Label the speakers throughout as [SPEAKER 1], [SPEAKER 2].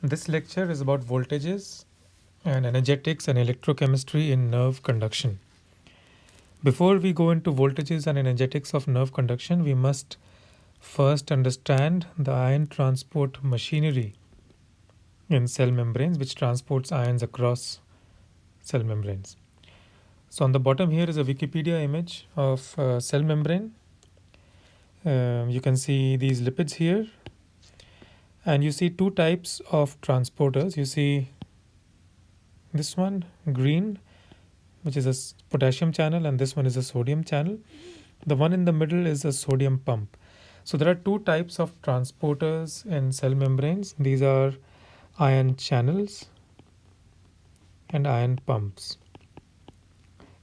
[SPEAKER 1] This lecture is about voltages and energetics and electrochemistry in nerve conduction. Before we go into voltages and energetics of nerve conduction, we must first understand the ion transport machinery in cell membranes, which transports ions across cell membranes. So on the bottom here is a Wikipedia image of a cell membrane. You can see these lipids here, and you see two types of transporters. You see this one, green, which is a potassium channel, and this one is a sodium channel. The one in the middle is a sodium pump. So there are two types of transporters in cell membranes. These are ion channels and ion pumps.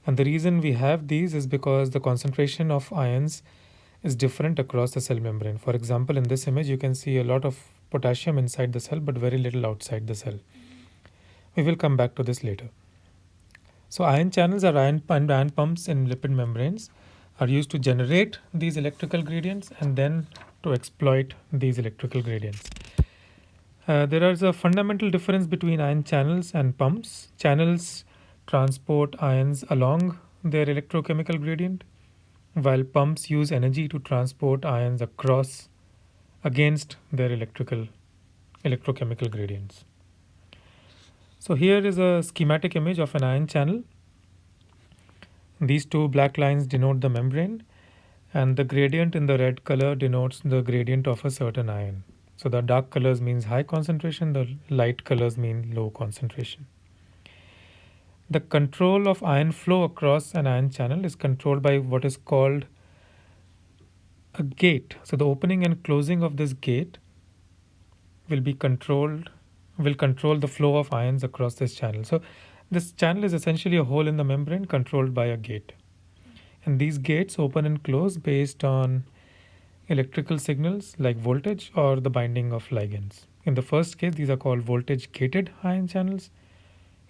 [SPEAKER 1] And the reason we have these is because the concentration of ions is different across the cell membrane. For example, in this image, you can see a lot of potassium inside the cell, but very little outside the cell. We will come back to this later. So ion channels or ion pumps in lipid membranes are used to generate these electrical gradients and then to exploit these electrical gradients. There is a fundamental difference between ion channels and pumps. Channels transport ions along their electrochemical gradient, while pumps use energy to transport ions across against their electrochemical gradients. So here is a schematic image of an ion channel. These two black lines denote the membrane, and the gradient in the red color denotes the gradient of a certain ion. So the dark colors means high concentration, the light colors mean low concentration. The control of ion flow across an ion channel is controlled by what is called a gate. So the opening and closing of this gate will control the flow of ions across this channel. So this channel is essentially a hole in the membrane controlled by a gate. And these gates open and close based on electrical signals like voltage or the binding of ligands. In the first case, these are called voltage gated ion channels.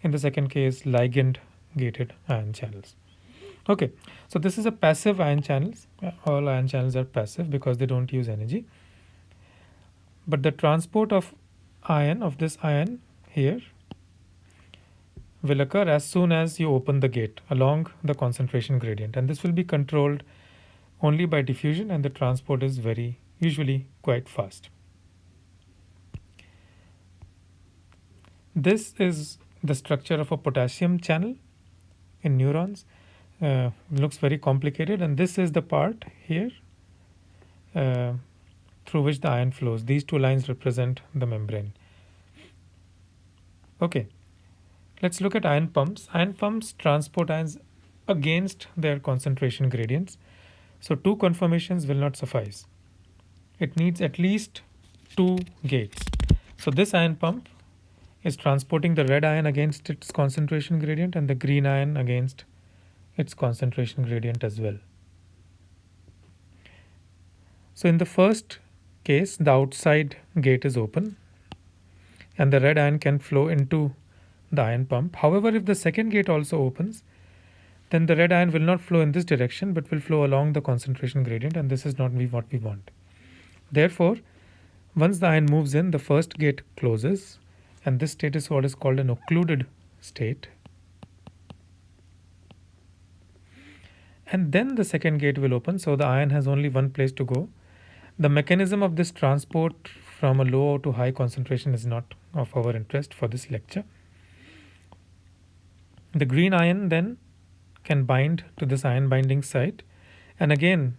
[SPEAKER 1] In the second case, ligand gated ion channels. Okay, so this is a passive ion channels. All ion channels are passive because they don't use energy. But the transport of this ion here will occur as soon as you open the gate along the concentration gradient, and this will be controlled only by diffusion, and the transport is usually quite fast. This is the structure of a potassium channel in neurons. Looks very complicated, and this is the part here through which the ion flows. These two lines represent the membrane. Okay, let's look at ion pumps. Ion pumps transport ions against their concentration gradients. So two conformations will not suffice. It needs at least two gates. So this ion pump is transporting the red ion against its concentration gradient and the green ion against its concentration gradient as well. So in the first case, the outside gate is open and the red ion can flow into the ion pump. However, if the second gate also opens, then the red ion will not flow in this direction but will flow along the concentration gradient, and this is not what we want. Therefore, once the ion moves in, the first gate closes, and this state is what is called an occluded state. And then the second gate will open, so the ion has only one place to go. The mechanism of this transport from a low to high concentration is not of our interest for this lecture. The green ion then can bind to this ion binding site, and again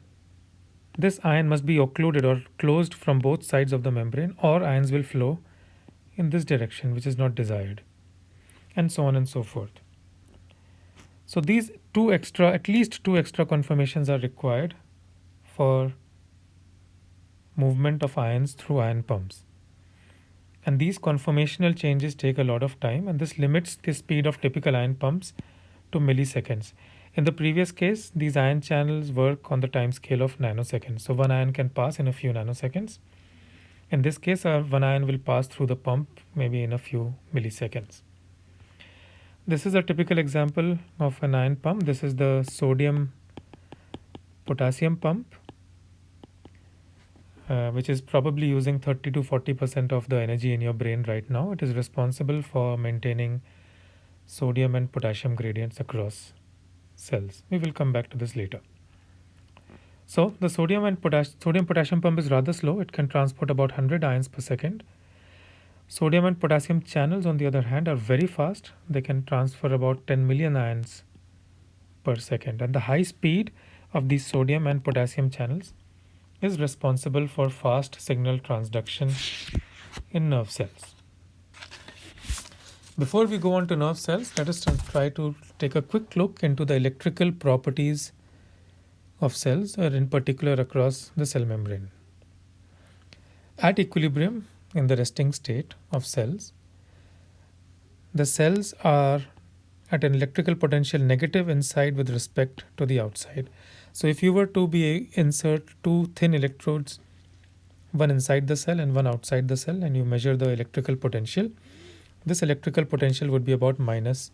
[SPEAKER 1] this ion must be occluded or closed from both sides of the membrane, or ions will flow in this direction, which is not desired, and so on and so forth. So these at least two extra conformations are required for movement of ions through ion pumps. And these conformational changes take a lot of time, and this limits the speed of typical ion pumps to milliseconds. In the previous case, these ion channels work on the time scale of nanoseconds. So one ion can pass in a few nanoseconds. In this case, one ion will pass through the pump maybe in a few milliseconds. This is a typical example of an ion pump. This is the sodium potassium pump. which is probably using 30 to 40% of the energy in your brain right now. It is responsible for maintaining sodium and potassium gradients across cells. We will come back to this later. So the sodium potassium pump is rather slow. It can transport about 100 ions per second. Sodium and potassium channels, on the other hand, are very fast. They can transfer about 10 million ions per second. And the high speed of these sodium and potassium channels is responsible for fast signal transduction in nerve cells. Before we go on to nerve cells, let us try to take a quick look into the electrical properties of cells, or in particular across the cell membrane. At equilibrium, in the resting state of cells, the cells are at an electrical potential negative inside with respect to the outside. So if you were to insert two thin electrodes, one inside the cell and one outside the cell, and you measure the electrical potential, this electrical potential would be about minus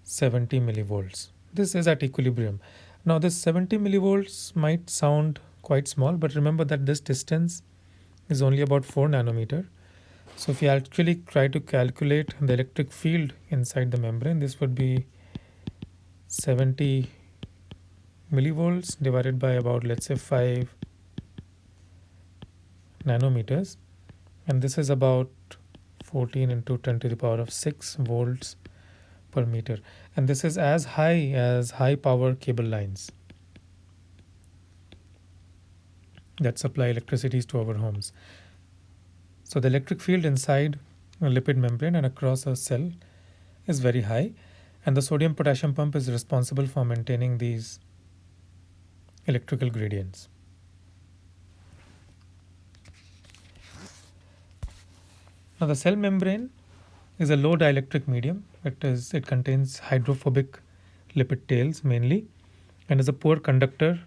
[SPEAKER 1] 70 millivolts. This is at equilibrium. Now this 70 millivolts might sound quite small, but remember that this distance is only about 4 nanometer. So if you actually try to calculate the electric field inside the membrane, this would be 70 millivolts divided by about, let's say, 5 nanometers. And this is about 14 into 10 to the power of 6 volts per meter. And this is as high as high power cable lines that supply electricity to our homes. So the electric field inside a lipid membrane and across a cell is very high, and the sodium potassium pump is responsible for maintaining these electrical gradients. Now the cell membrane is a low dielectric medium. It contains hydrophobic lipid tails mainly, and is a poor conductor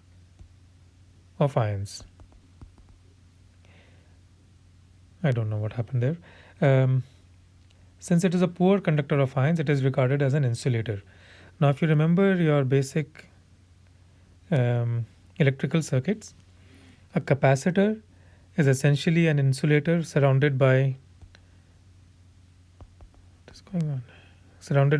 [SPEAKER 1] of ions. I don't know what happened there. Since it is a poor conductor of ions, it is regarded as an insulator. Now if you remember your basic electrical circuits, a capacitor is essentially an insulator surrounded